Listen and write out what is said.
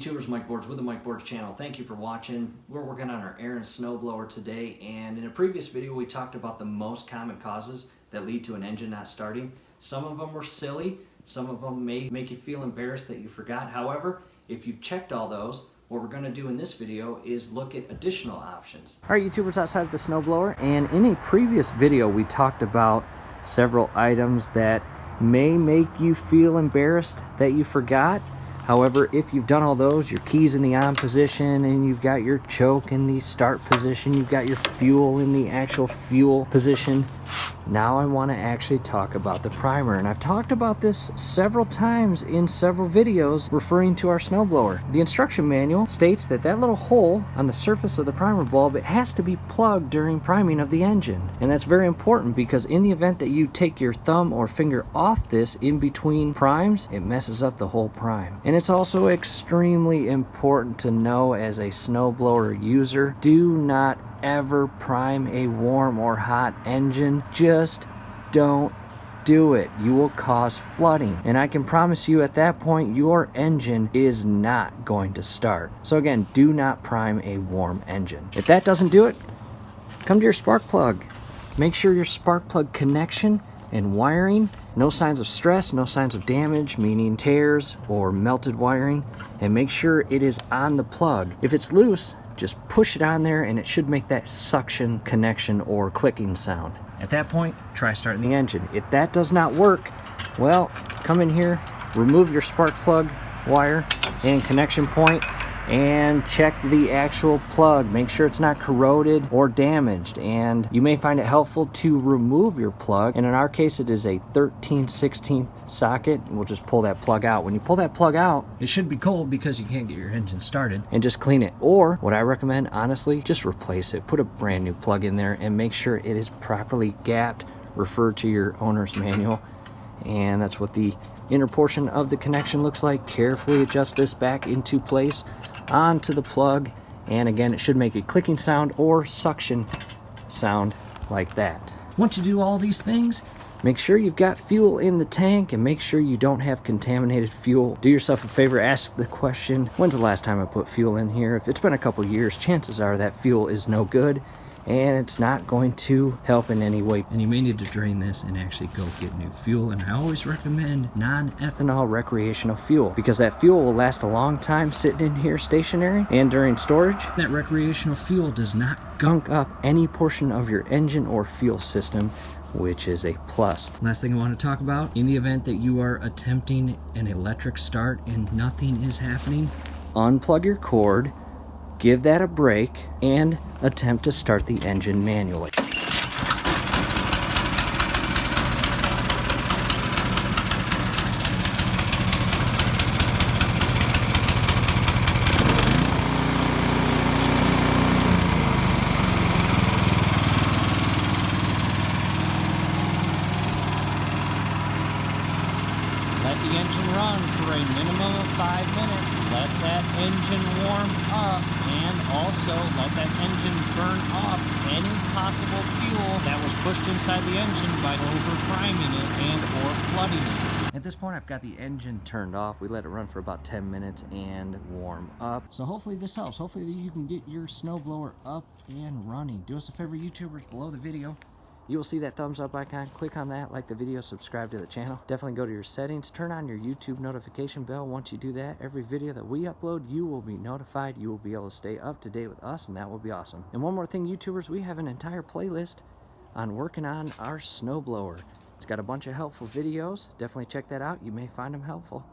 YouTubers, Mike Boards with the Mike Boards channel. Thank you for watching. We're working on our air and snow blower today, and in a previous video we talked about the most common causes that lead to an engine not starting. Some of them were silly, some of them may make you feel embarrassed that you forgot. However, if you've checked all those, what we're going to do in this video is look at additional options. All right, YouTubers outside of the snow blower, and in a previous video we talked about several items that may make you feel embarrassed that you forgot. However, if you've done all those, your keys in the on position, and you've got your choke in the start position, you've got your fuel in the actual fuel position, now I want to actually talk about the primer. And I've talked about this several times in several videos referring to our snowblower. The instruction manual states that that little hole on the surface of the primer bulb, it has to be plugged during priming of the engine. And that's very important because in the event that you take your thumb or finger off this in between primes, it messes up the whole prime. And it's also extremely important to know as a snowblower user, do not ever prime a warm or hot engine. Just don't do it. You will cause flooding, and I can promise you at that point your engine is not going to start. So again, do not prime a warm engine. If that doesn't do it, come to your spark plug. Make sure your spark plug connection and wiring, no signs of stress, no signs of damage, meaning tears or melted wiring, and make sure it is on the plug. If it's loose, just push it on there and it should make that suction connection or clicking sound. At that point, try starting the engine. If that does not work, well, come in here, remove your spark plug wire and connection point, and check the actual plug. Make sure it's not corroded or damaged. And you may find it helpful to remove your plug, and in our case it is a 13/16 socket. We'll just pull that plug out. When you pull that plug out, it should be cold because you can't get your engine started, and just clean it. Or what I recommend, honestly, just replace it. Put a brand new plug in there and make sure it is properly gapped. Refer to your owner's manual, and that's what the inner portion of the connection looks like. Carefully adjust this back into place onto the plug, and again, it should make a clicking sound or suction sound like that. Once you do all these things, make sure you've got fuel in the tank and make sure you don't have contaminated fuel. Do yourself a favor, ask the question, when's the last time I put fuel in here? If it's been a couple years, chances are that fuel is no good and it's not going to help in any way. And you may need to drain this and actually go get new fuel. And I always recommend non-ethanol recreational fuel because that fuel will last a long time sitting in here stationary and during storage. That recreational fuel does not gunk up any portion of your engine or fuel system, which is a plus. Last thing I want to talk about, in the event that you are attempting an electric start and nothing is happening, unplug your cord, give that a break, and attempt to start the engine manually. Let the engine run for a minimum of 5 minutes. Let that engine warm up, and also let that engine burn off any possible fuel that was pushed inside the engine by over priming it and or flooding it. At this point, I've got the engine turned off. We let it run for about 10 minutes and warm up. So hopefully this helps. Hopefully you can get your snowblower up and running. Do us a favor, YouTubers, below the video. You will see that thumbs up icon. Click on that, like the video, subscribe to the channel. Definitely go to your settings, turn on your YouTube notification bell. Once you do that, every video that we upload, you will be notified. You will be able to stay up to date with us, and that will be awesome. And one more thing, YouTubers, we have an entire playlist on working on our snowblower. It's got a bunch of helpful videos. Definitely check that out. You may find them helpful.